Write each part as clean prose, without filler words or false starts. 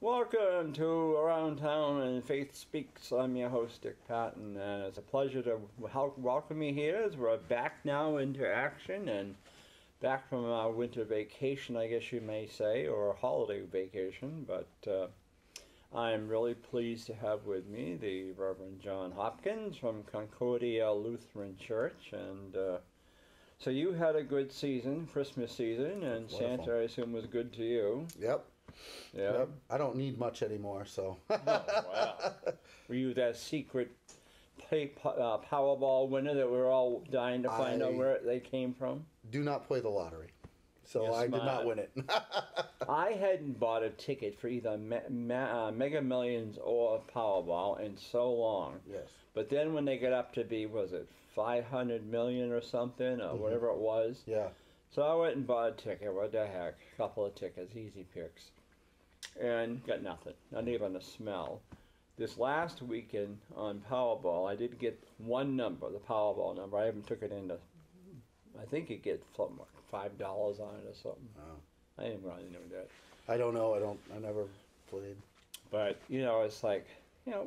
Welcome to Around Town and Faith Speaks. I'm your host, Dick Patten, and it's a pleasure to welcome you here as we're back now into action and back from our winter vacation, I guess you may say, or a holiday vacation. But I'm really pleased to have with me the Reverend John Hopkins from Concordia Lutheran Church. And so you had a good season, Christmas season, and Santa, I assume, was good to you. Yep. I don't need much anymore, so. Oh, wow. Were you that secret Powerball winner that we're all dying to find out where they came from? Do not play the lottery. So You're I smart. did not win it. I hadn't bought a ticket for either Mega Millions or Powerball in so long. Yes. But then when they got up to be, was it 500 million or something, or whatever it was? Yeah. So I went and bought a ticket. What the heck? A couple of tickets, easy picks. And got nothing, not even a smell. This last weekend on Powerball, I did get one number, the Powerball number. I haven't took it into, I think you get something like $5 on it or something. Oh. I didn't really know that. I don't know. I never played. But, you know, it's like, you know,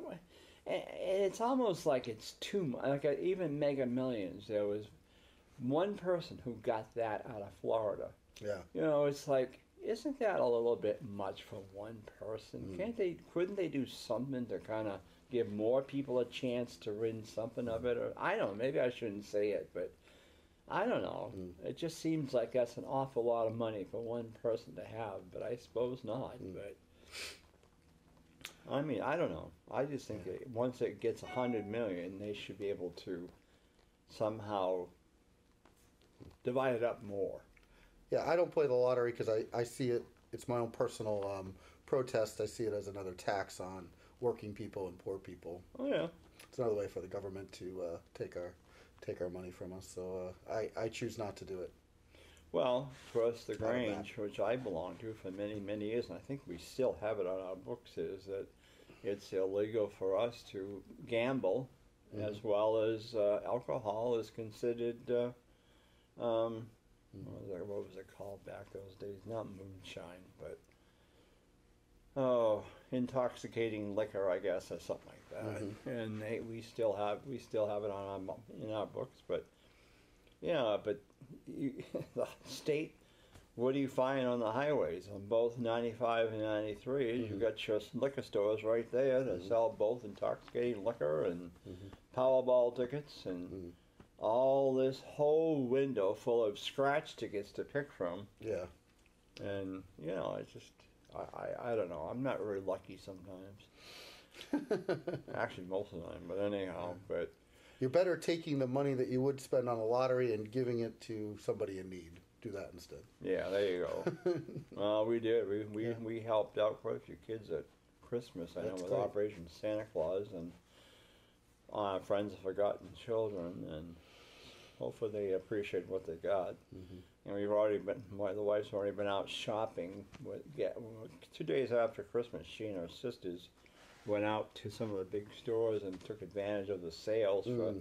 it's almost like it's too much. Like even Mega Millions, there was one person who got that out of Florida. Yeah. You know, it's like, isn't that a little bit much for one person? Couldn't they do something to kind of give more people a chance to win something of it? Or I don't know, maybe I shouldn't say it, but I don't know. It just seems like that's an awful lot of money for one person to have, but I suppose not. But I mean, I don't know. I just think that once it gets 100 million, they should be able to somehow divide it up more. Yeah, I don't play the lottery because I see it, it's my own personal protest. I see it as another tax on working people and poor people. Oh, yeah. It's another way for the government to take our money from us. So I choose not to do it. Well, for us, the Grange, which I belong to for many, many years, and I think we still have it on our books, is that it's illegal for us to gamble, as well as alcohol is considered, what was it called back those days? Not moonshine, but intoxicating liquor, I guess, or something like that. And we still have it on in our books, but yeah, but the state. What do you find on the highways on both 95 and 93? You got your liquor stores right there that sell both intoxicating liquor and Powerball tickets and all this whole window full of scratch tickets to pick from. Yeah. And, you know, it's just, I don't know. I'm not very lucky sometimes. Actually, most of the time, but anyhow. But you're better taking the money that you would spend on a lottery and giving it to somebody in need. Do that instead. Yeah, there you go. We did. We helped out quite a few kids at Christmas, I know, with Operation Santa Claus, and Friends of Forgotten Children, and hopefully they appreciate what they got. And we've already been, the wife's already been out shopping. 2 days after Christmas, she and her sisters went out to some of the big stores and took advantage of the sales for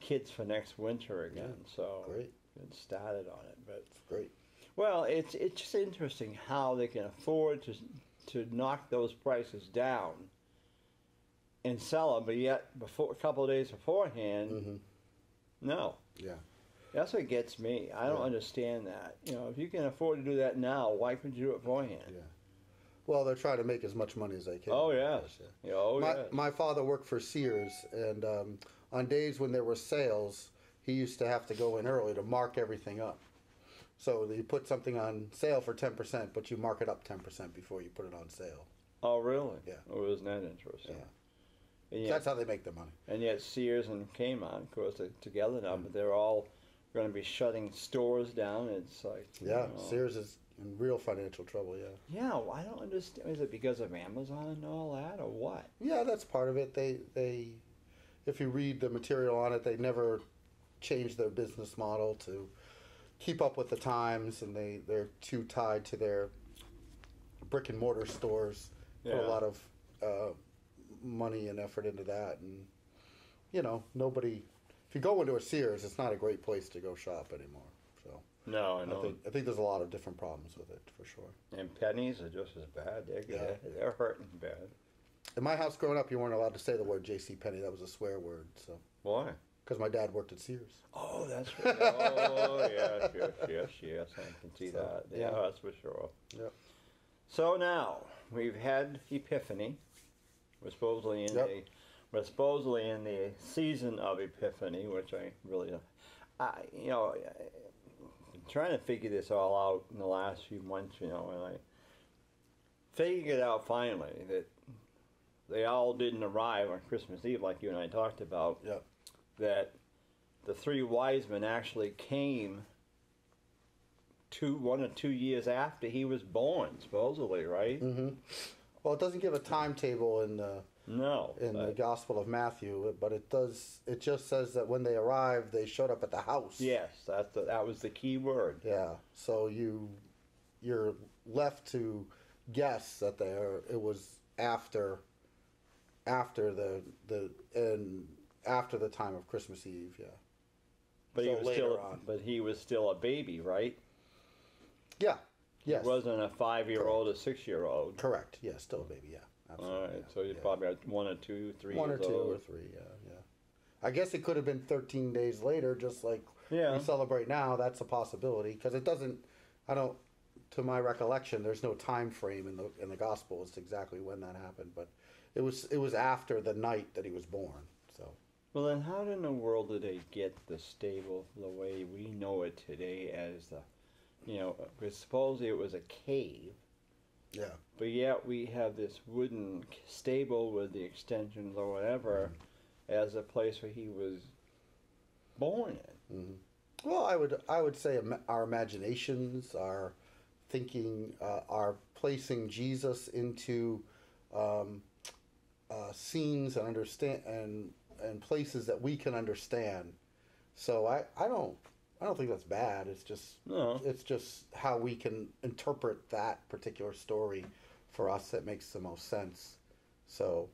kids for next winter again. So great. Get started on it. But great. Well, it's just interesting how they can afford to knock those prices down and sell them, but yet a couple of days beforehand, no. Yeah. That's what gets me. I don't understand that. You know, if you can afford to do that now, why couldn't you do it beforehand? Yeah. Well, they're trying to make as much money as they can. Oh, yes. Yeah. My father worked for Sears, and on days when there were sales, he used to have to go in early to mark everything up. So you put something on sale for 10%, but you mark it up 10% before you put it on sale. Oh, really? Yeah. Oh, isn't that interesting? Yeah. And yet, that's how they make their money. And yet Sears and Kmart, of course, they're together now, but they're all going to be shutting stores down. It's like... Yeah, Sears is in real financial trouble, yeah. Yeah, well, I don't understand. Is it because of Amazon and all that, or what? Yeah, that's part of it. They if you read the material on it, they never change their business model to keep up with the times, and they're too tied to their brick and mortar stores. Put a lot of money and effort into that, and you know, nobody. If you go into a Sears, it's not a great place to go shop anymore. So No, I know. I think there's a lot of different problems with it, for sure. And pennies are just as bad. They're hurting bad. In my house growing up, you weren't allowed to say the word JCPenney. That was a swear word. So Why? because my dad worked at Sears. Oh, that's right. Oh, yes. I can see that. Yeah, that's for sure. Yep. So now we've had Epiphany. We're supposedly in the season of Epiphany, which I really, I'm trying to figure this all out in the last few months, and I figured it out finally that they all didn't arrive on Christmas Eve like you and I talked about. Yep. That the three wise men actually came 1 or 2 years after he was born, supposedly, right? Mm-hmm. Well, it doesn't give a timetable in the the Gospel of Matthew, but it does. It just says that when they arrived, they showed up at the house. Yes, that was the key word. Yeah. So you're left to guess that it was after the time of Christmas Eve. Yeah. But so he was still a baby, right? Yeah. Yes. He wasn't a 5-year-old or 6-year-old. Correct. Yeah, still a baby. Yeah. Absolutely. All right. So he's probably 1 or 2, 3 years old. 1 or 2 or 3. Yeah. I guess it could have been 13 days later, just like we celebrate now. That's a possibility because it doesn't. To my recollection, there's no time frame in the Gospel as to exactly when that happened, but it was after the night that he was born. So. Well, then how in the world did they get the stable the way we know it today as because supposedly it was a cave. Yeah. But yet we have this wooden stable with the extensions or whatever as a place where he was born in. Mm-hmm. Well, I would say our imaginations, our thinking, are placing Jesus into scenes and understand and places that we can understand. So I don't think that's bad. It's just how we can interpret that particular story for us that makes the most sense. So,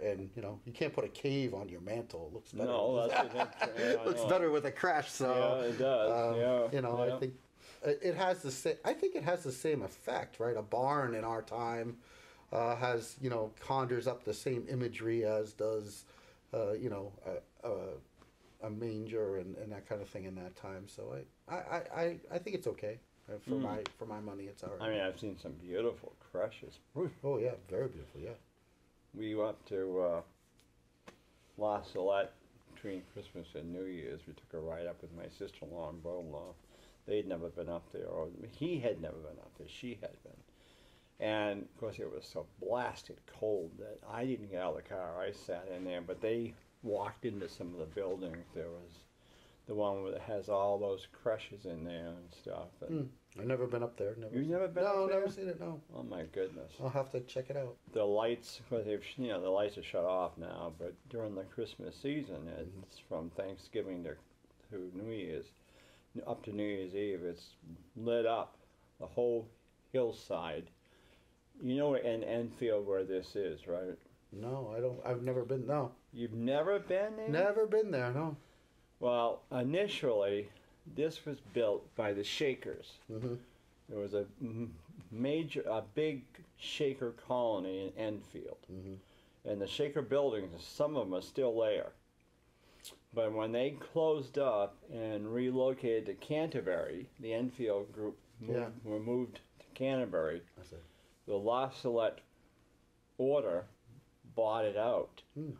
and you can't put a cave on your mantle. It looks better. No, that's looks better with a crash. So yeah, it does. I think it has the same. I think it has the same effect, right? A barn in our time has conjures up the same imagery as does a manger and that kind of thing in that time. So I think it's okay for my money. It's all right. I mean, I've seen some beautiful crushes. Oh yeah, very beautiful. Yeah. We went up to La Salette between Christmas and New Year's. We took a ride up with my sister-in-law and brother-in-law. They'd never been up there, or he had never been up there. She had been. And of course, it was so blasted cold that I didn't get out of the car. I sat in there, but they walked into some of the buildings. There was the one that has all those crushes in there and stuff. And I've never been up there. You've never been up there? No, never seen it. No. Oh my goodness! I'll have to check it out. The lights, the lights are shut off now. But during the Christmas season, it's from Thanksgiving to New Year's, up to New Year's Eve. It's lit up, the whole hillside. You know, in Enfield where this is, right? No, I don't. I've never been. No. You've never been there? Never been there. No. Well, initially, this was built by the Shakers. Mm-hmm. There was a big Shaker colony in Enfield. Mm-hmm. And the Shaker buildings, some of them are still there. But when they closed up and relocated to Canterbury, the Enfield group were moved to Canterbury. I see. The La Salette order bought it out. And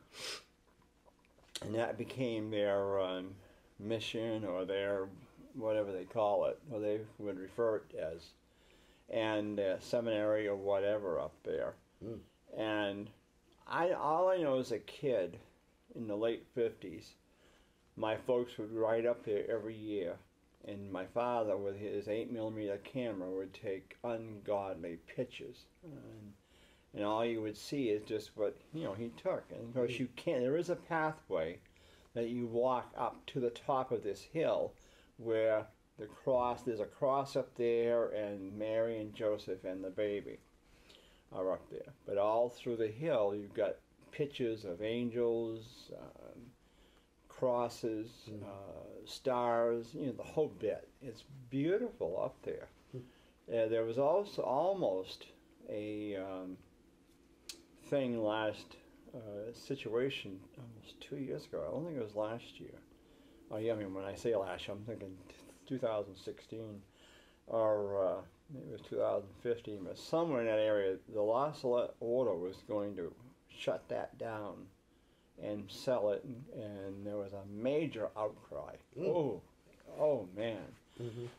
that became their mission, or their whatever they call it, or they would refer it as, and seminary or whatever up there. And all I know as a kid in the late 50s, my folks would ride up there every year, and my father with his 8mm camera would take ungodly pictures. And all you would see is just what he took. And of course there is a pathway that you walk up to the top of this hill where there's a cross up there, and Mary and Joseph and the baby are up there. But all through the hill you've got pictures of angels, crosses, stars, the whole bit. It's beautiful up there. There was also almost a situation almost 2 years ago. I don't think it was last year. Oh yeah, I mean when I say last year, I'm thinking 2016 or maybe it was 2015, but somewhere in that area, the Lost Order was going to shut that down and sell it, and there was a major outcry. Oh man.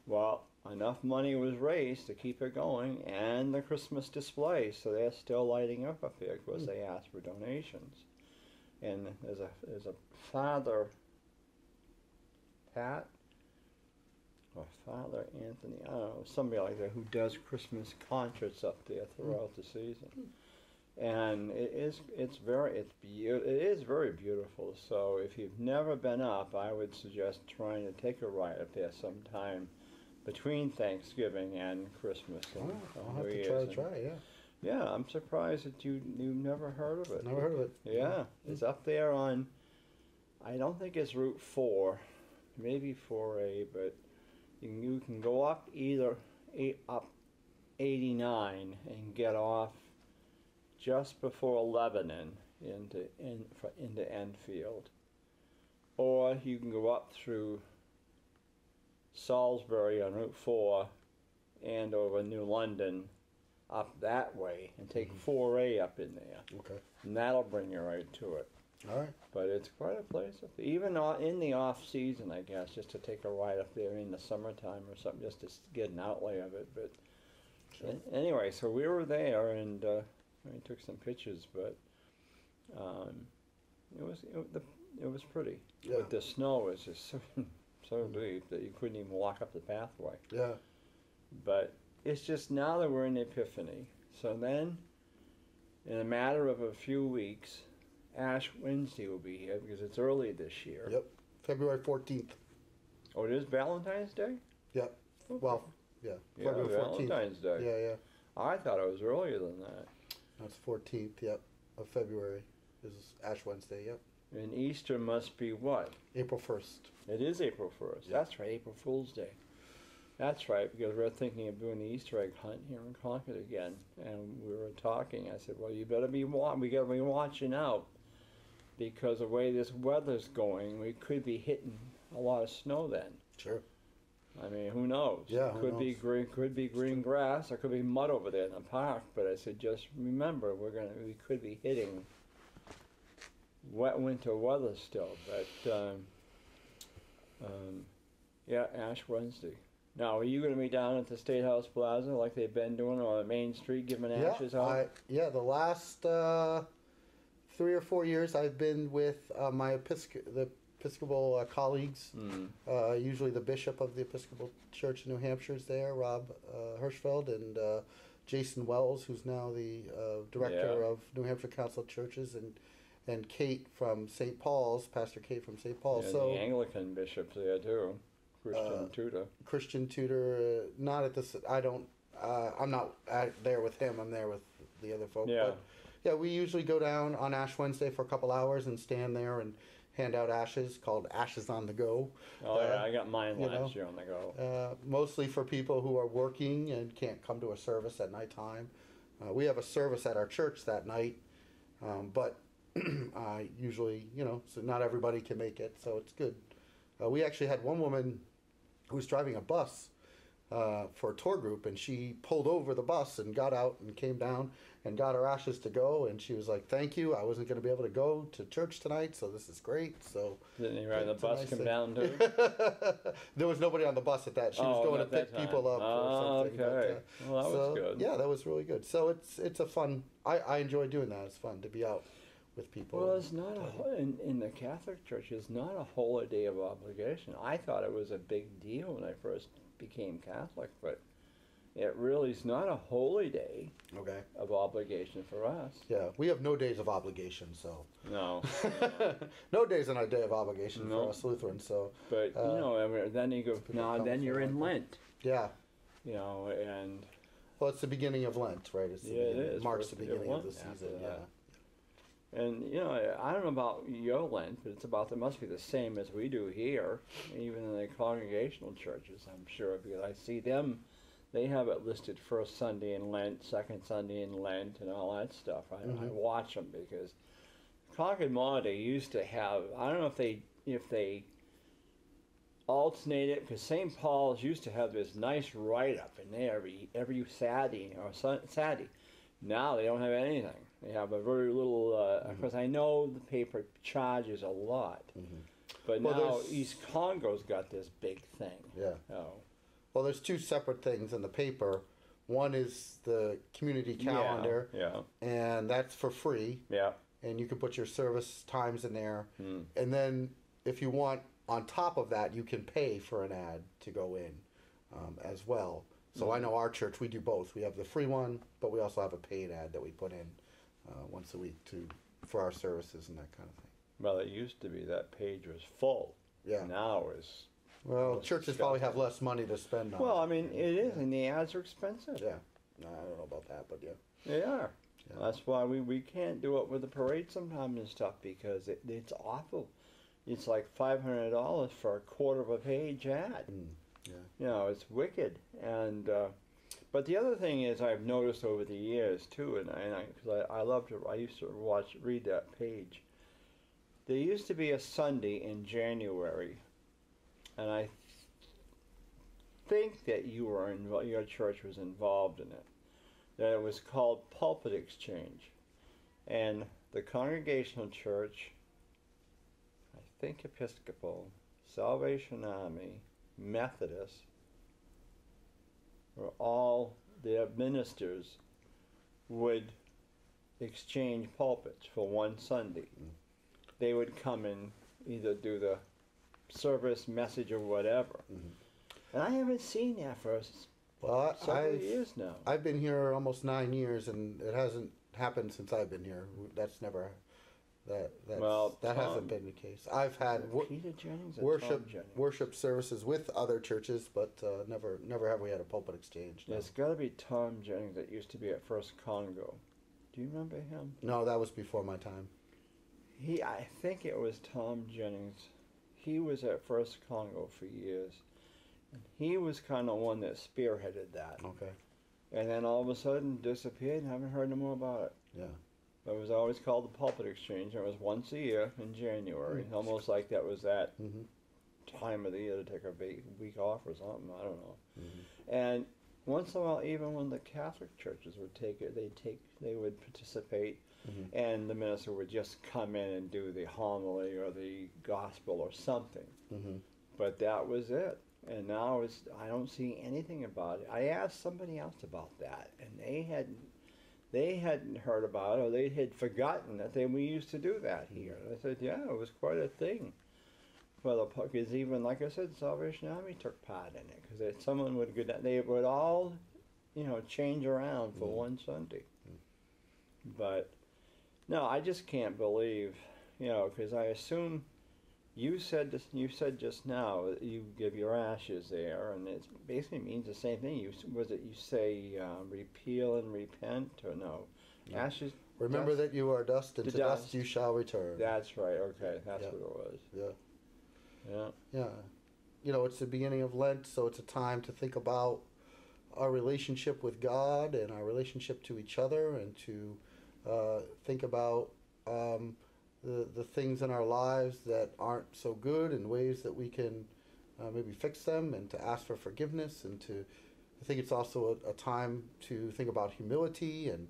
Well, enough money was raised to keep it going, and the Christmas display, so they're still lighting up there because they asked for donations. And there's a Father Pat or Father Anthony, I don't know, somebody like that, who does Christmas concerts up there throughout the season. And it is very beautiful. So if you've never been up, I would suggest trying to take a ride up there sometime between Thanksgiving and Christmas. And I'll have to try, yeah. Yeah, I'm surprised that you've never heard of it. Never heard of it. Yeah, it's up there on, I don't think it's Route 4, maybe 4A, but you can go up up 89 and get off just before Lebanon into Enfield, or you can go up through Salisbury on Route 4 and over New London up that way and take 4A up in there. Okay. And that'll bring you right to it. All right. But it's quite a place up there. Even in the off season, I guess, just to take a ride up there in the summertime or something, just to get an outlay of it. But anyway, so we were there, and we took some pictures, but it was pretty. Yeah. But the snow was just so deep that you couldn't even walk up the pathway. Yeah. But it's just now that we're in Epiphany, so then in a matter of a few weeks, Ash Wednesday will be here because it's early this year. Yep. February 14th. Oh, it is Valentine's Day? Yep. Okay. Well, yeah. February 14th. Valentine's Day. Yeah, yeah. I thought it was earlier than that. That's 14th, yep, of February. This is Ash Wednesday, yep. And Easter must be what? April 1st. It is April 1st. Yeah. That's right, April Fool's Day. That's right, because we're thinking of doing the Easter egg hunt here in Concord again. And we were talking. I said, well, we got to be watching out, because the way this weather's going, we could be hitting a lot of snow then. Sure. I mean, who knows? Yeah, Could be green grass, or could be mud over there in the park. But I said, just remember, we could be hitting wet winter weather still. But yeah, Ash Wednesday. Now, are you going to be down at the State House Plaza like they've been doing on Main Street, giving ashes out? The last 3 or 4 years I've been with my Episcopal colleagues. Usually the bishop of the Episcopal Church in New Hampshire is there, Rob Hirschfeld, and Jason Wells, who's now the director of New Hampshire Council of Churches, and Kate from St. Paul's, Pastor Kate from St. Paul's. Yeah, so the Anglican bishop's there too. Christian Tudor, not at this. I'm not there with him. I'm there with the other folks. Yeah. But yeah, we usually go down on Ash Wednesday for a couple hours and stand there and hand out ashes, called Ashes on the Go. Oh yeah, I got mine last year on the go. Mostly for people who are working and can't come to a service at nighttime. We have a service at our church that night, but usually, so not everybody can make it, so it's good. We actually had one woman who was driving a bus for a tour group, and she pulled over the bus and got out and came down and got her ashes to go, and she was like, thank you, I wasn't going to be able to go to church tonight, so this is great. So didn't you ride the bus come down too? There was nobody on the bus at that. She was going to pick people up or something. Okay. Well, that was good. Yeah, that was really good. So it's a fun, I enjoy doing that. It's fun to be out with people. Well, it's not in the Catholic Church, it's not a holiday of obligation. I thought it was a big deal when I first became Catholic, but it really is not a holy day of obligation for us. Yeah, we have no days of obligation, so. No. No days on our day of obligation for us Lutherans, so. But, then you go, then you're in Lent. Yeah. And. Well, it's the beginning of Lent, right? It's it is. March, the beginning of the season, yeah. And, you know, I don't know about your Lent, but it must be the same as we do here, even in the congregational churches, I'm sure, because I see them, they have it listed first Sunday in Lent, second Sunday in Lent, and all that stuff. I watch them because Concord Monday used to have, I don't know if they alternate it, because St. Paul's used to have this nice write-up in there every Saturday or Saturday. Now they don't have anything. They have a very little, of course I know the paper charges a lot, but Well, now East Congo's got this big thing. Yeah. Oh. Well, there's two separate things in the paper. One is the community calendar, Yeah. and that's for free. Yeah. And you can put your service times in there. And then if you want, on top of that, you can pay for an ad to go in as well. So I know our church, we do both. We have the free one, but we also have a paid ad that we put in once a week for our services and that kind of thing. Well, it used to be that page was full. Yeah. Now it's... Well, churches probably have less money to spend on. Well, I mean, it is, and the ads are expensive. Yeah. No, I don't know about that, but yeah. They are. Yeah. That's why we can't do it with the parade sometimes and stuff, because it's awful. It's like $500 for a quarter of a page ad. Yeah. You know, it's wicked. And but the other thing is, I've noticed over the years too, and I used to read that page. There used to be a Sunday in January, and I think that your church was involved in it. That it was called Pulpit Exchange, and the Congregational Church, I think Episcopal, Salvation Army, Methodist, were all their ministers would exchange pulpits for one Sunday. They would come and either do the service, message, or whatever. And I haven't seen that for several years now. I've been here almost 9 years, and it hasn't happened since I've been here. That's never... That hasn't been the case. I've had worship services with other churches, but never have we had a pulpit exchange. No. There's got to be Tom Jennings that used to be at First Congo. Do you remember him? No, that was before my time. I think it was Tom Jennings. He was at First Congo for years, and he was kind of one that spearheaded that. Okay. And then all of a sudden disappeared, and haven't heard no more about it. Yeah. It was always called the Pulpit Exchange. It was once a year in January, almost like that was that time of the year to take a week off or something. I don't know. And once in a while, even when the Catholic churches would take it, they would participate, and the minister would just come in and do the homily or the gospel or something. But that was it. And now I don't see anything about it. I asked somebody else about that, and they hadn't heard about it, or they had forgotten that we used to do that here. And I said, yeah, it was quite a thing. Because even, like I said, Salvation Army took part in it, because someone would go down, they would all, change around for one Sunday. But, no, I just can't believe, because I assume you said just now that you give your ashes there, and it basically means the same thing. You say repeal and repent, or no? No. Ashes. Remember that you are dust, and to dust you shall return. That's right. Okay, that's what it was. Yeah. It's the beginning of Lent, so it's a time to think about our relationship with God and our relationship to each other, and to think about the things in our lives that aren't so good, and ways that we can maybe fix them, and to ask for forgiveness, and I think it's also a time to think about humility and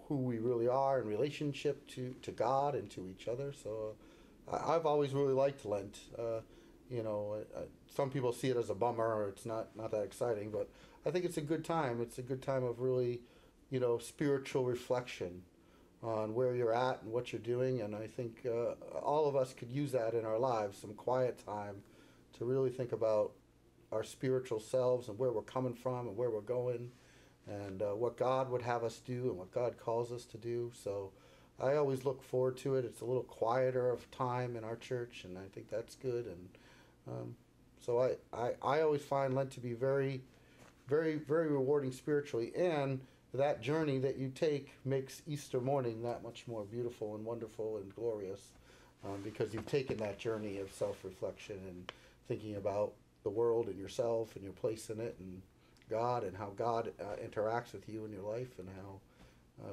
who we really are in relationship to God and to each other. So I've always really liked Lent. Some people see it as a bummer, or it's not that exciting, but I think it's a good time. It's a good time of really, spiritual reflection on where you're at and what you're doing, and I think all of us could use that in our lives, some quiet time to really think about our spiritual selves and where we're coming from and where we're going, and what God would have us do and what God calls us to do. So I always look forward to it. It's a little quieter of time in our church, and I think that's good. And so I always find Lent to be very, very, very rewarding spiritually, and that journey that you take makes Easter morning that much more beautiful and wonderful and glorious, because you've taken that journey of self-reflection and thinking about the world and yourself and your place in it and God and how God interacts with you in your life and how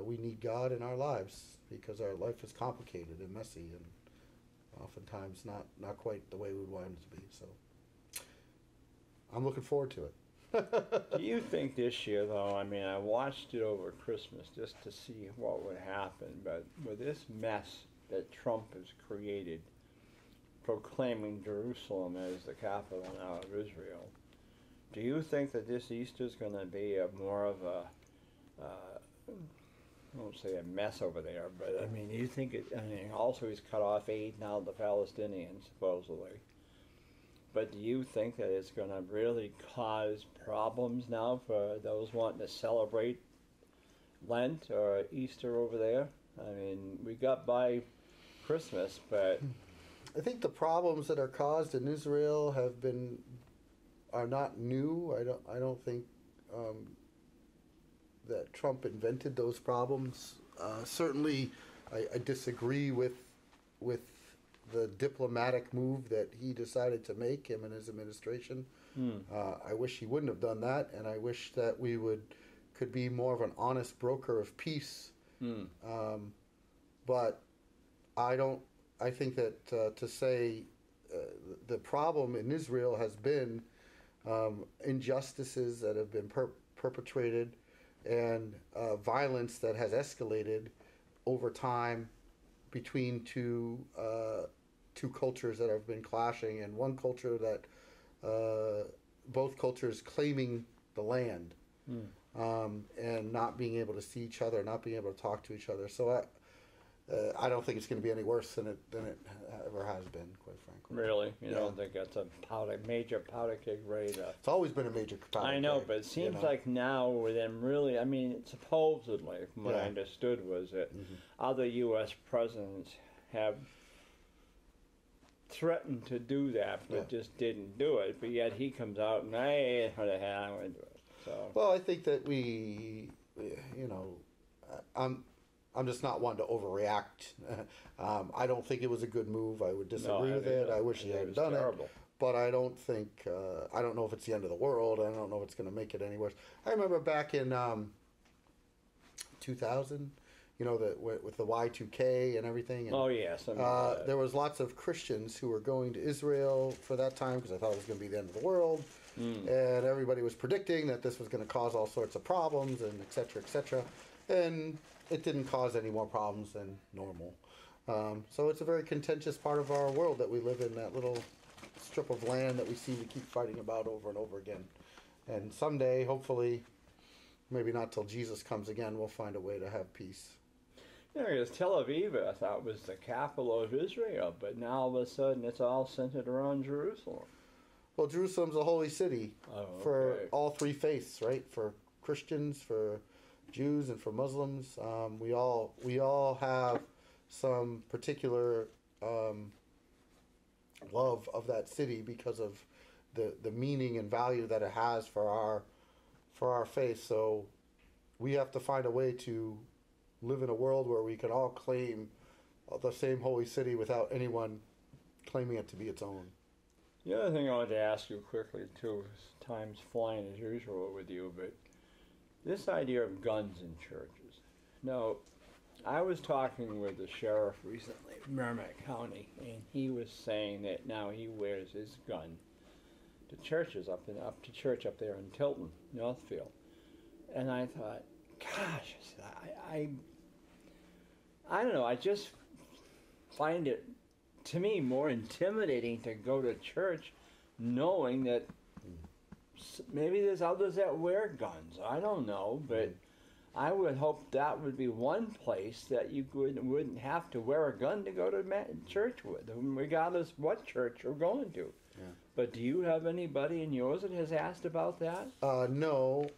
we need God in our lives because our life is complicated and messy and oftentimes not quite the way we would want it to be. So I'm looking forward to it. Do you think this year, though, I mean, I watched it over Christmas just to see what would happen, but with this mess that Trump has created, proclaiming Jerusalem as the capital now of Israel, do you think that this Easter is going to be more of a, I won't say a mess over there, but I mean, do you think it, I mean, also he's cut off aid now to the Palestinians, supposedly. But do you think that it's going to really cause problems now for those wanting to celebrate Lent or Easter over there? I mean, we got by Christmas, but I think the problems that are caused in Israel are not new. I don't think that Trump invented those problems. Certainly, I disagree with the diplomatic move that he decided to make, him and his administration. I wish he wouldn't have done that, and I wish that we could be more of an honest broker of peace. But I think that to say the problem in Israel has been injustices that have been perpetrated and violence that has escalated over time between two cultures that have been clashing, and one culture that both cultures claiming the land and not being able to see each other, not being able to talk to each other. So I don't think it's going to be any worse than it ever has been, quite frankly. Really? You don't think that's a major powder keg ready to... It's always been a major powder keg. I know, but it seems like now with them really, I mean, supposedly, from what I understood was that other U.S. presidents have threatened to do that, but just didn't do it. But yet he comes out and, hey, what the hell, I'm going to do it. So. Well, I think that I'm just not one to overreact. I don't think it was a good move. I would disagree with it. I wish he hadn't done it. But I don't think, I don't know if it's the end of the world. I don't know if it's going to make it any worse. I remember back in 2000, with the Y2K and everything. And, oh, yes. there was lots of Christians who were going to Israel for that time because I thought it was going to be the end of the world. And everybody was predicting that this was going to cause all sorts of problems and et cetera, et cetera. And it didn't cause any more problems than normal. So it's a very contentious part of our world that we live in, that little strip of land that we seem to keep fighting about over and over again. And someday, hopefully, maybe not till Jesus comes again, we'll find a way to have peace. Yeah, because Tel Aviv, I thought, was the capital of Israel, but now all of a sudden it's all centered around Jerusalem. Well, Jerusalem's a holy city for all three faiths, right? For Christians, for Jews, and for Muslims. We all have some particular love of that city because of the meaning and value that it has for our faith. So we have to find a way to live in a world where we can all claim the same holy city without anyone claiming it to be its own. The other thing I wanted to ask you quickly, too, is time's flying as usual with you, but this idea of guns in churches. Now, I was talking with the sheriff recently in Merrimack County, and he was saying that now he wears his gun to churches up to church up there in Tilton, Northfield. And I thought, gosh, I don't know, I just find it, to me, more intimidating to go to church knowing that maybe there's others that wear guns. I don't know, but I would hope that would be one place that you wouldn't have to wear a gun to go to church with, regardless what church you're going to. Yeah. But do you have anybody in yours that has asked about that? No.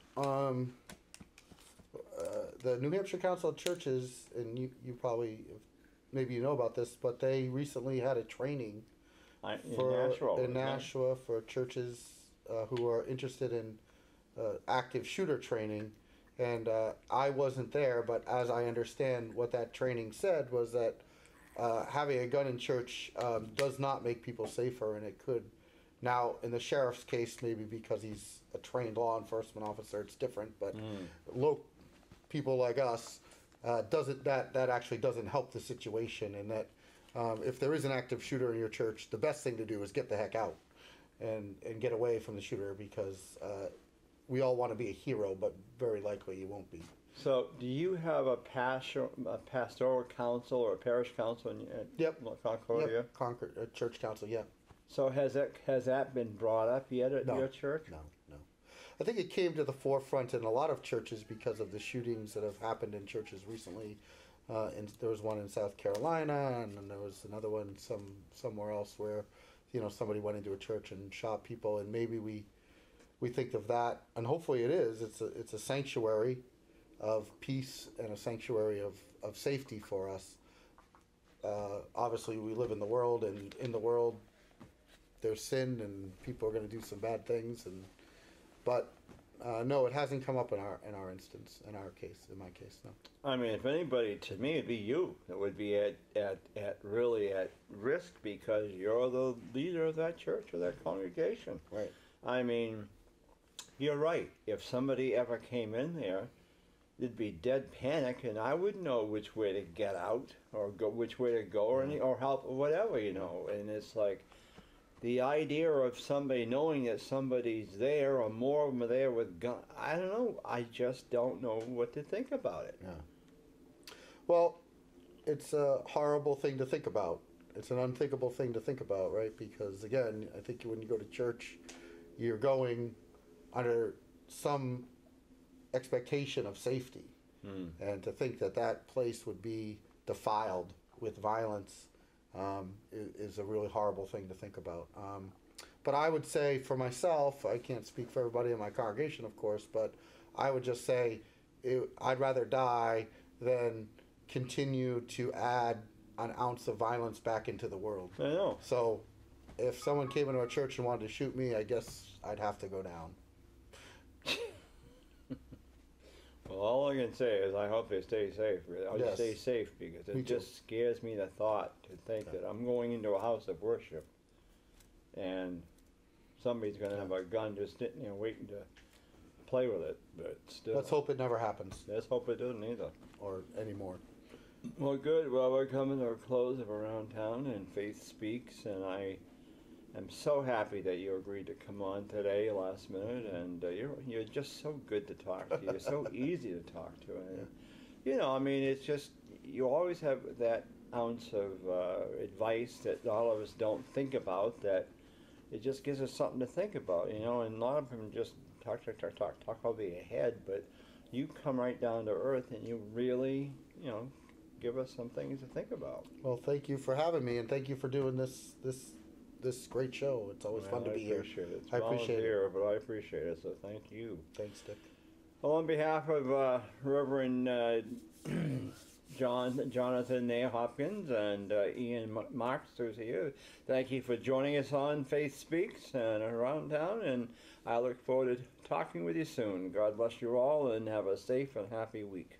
The New Hampshire Council of Churches, and you probably, maybe you know about this, but they recently had a training in Nashua for churches who are interested in active shooter training, And I wasn't there, but as I understand what that training said was that having a gun in church does not make people safer, and it could. Now, in the sheriff's case, maybe because he's a trained law enforcement officer, it's different. But people like us, that actually doesn't help the situation. And that if there is an active shooter in your church, the best thing to do is get the heck out and get away from the shooter, because we all want to be a hero, but very likely you won't be. So, do you have a pastoral council or a parish council in Concord? Yep. Concord church council. Yeah. So has that been brought up yet at your church? No. I think it came to the forefront in a lot of churches because of the shootings that have happened in churches recently. And there was one in South Carolina, and then there was another one somewhere else where, somebody went into a church and shot people. And maybe we think of that, and hopefully it is. It's a sanctuary of peace and a sanctuary of safety for us. Obviously, we live in the world, and in the world, there's sin, and people are going to do some bad things, but no, it hasn't come up in our instance, in my case, no. I mean, if anybody, to me, it'd be you that would be at really at risk, because you're the leader of that church or that congregation. Right. I mean, you're right. If somebody ever came in there, there'd be dead panic, and I wouldn't know which way to get out or which way to go or help or whatever, And it's like, the idea of somebody knowing that somebody's there, or more of them are there with guns, I don't know. I just don't know what to think about it. Yeah. Well, it's a horrible thing to think about. It's an unthinkable thing to think about, right? Because, again, I think when you go to church, you're going under some expectation of safety. And to think that place would be defiled with violence is a really horrible thing to think about. But I would say for myself, I can't speak for everybody in my congregation, of course, but I would just say I'd rather die than continue to add an ounce of violence back into the world. I know. So if someone came into our church and wanted to shoot me, I guess I'd have to go down. Well, all I can say is I hope they stay safe. I'll Yes. stay safe, because Me it just scares me, the thought to think that I'm going into a house of worship and somebody's going to have a gun just sitting there waiting to play with it. But still, Let's hope it never happens, let's hope it doesn't either. or anymore. Well, good. Well, we're coming to a close of Around Town, and Faith Speaks, and I am so happy that you agreed to come on today, last minute, and you're just so good to talk to. You're so easy to talk to, and I mean, it's just you always have that ounce of advice that all of us don't think about. That it just gives us something to think about, and a lot of them just talk over your head, but you come right down to earth, and you really, give us some things to think about. Well, thank you for having me, and thank you for doing this great show. It's always fun to be here. I appreciate it. But I appreciate it, so thank you. Thanks, Dick. Well, on behalf of Reverend Jonathan Hopkins and Ian Marx, who's here, thank you for joining us on Faith Speaks and Around Town, and I look forward to talking with you soon. God bless you all, and have a safe and happy week.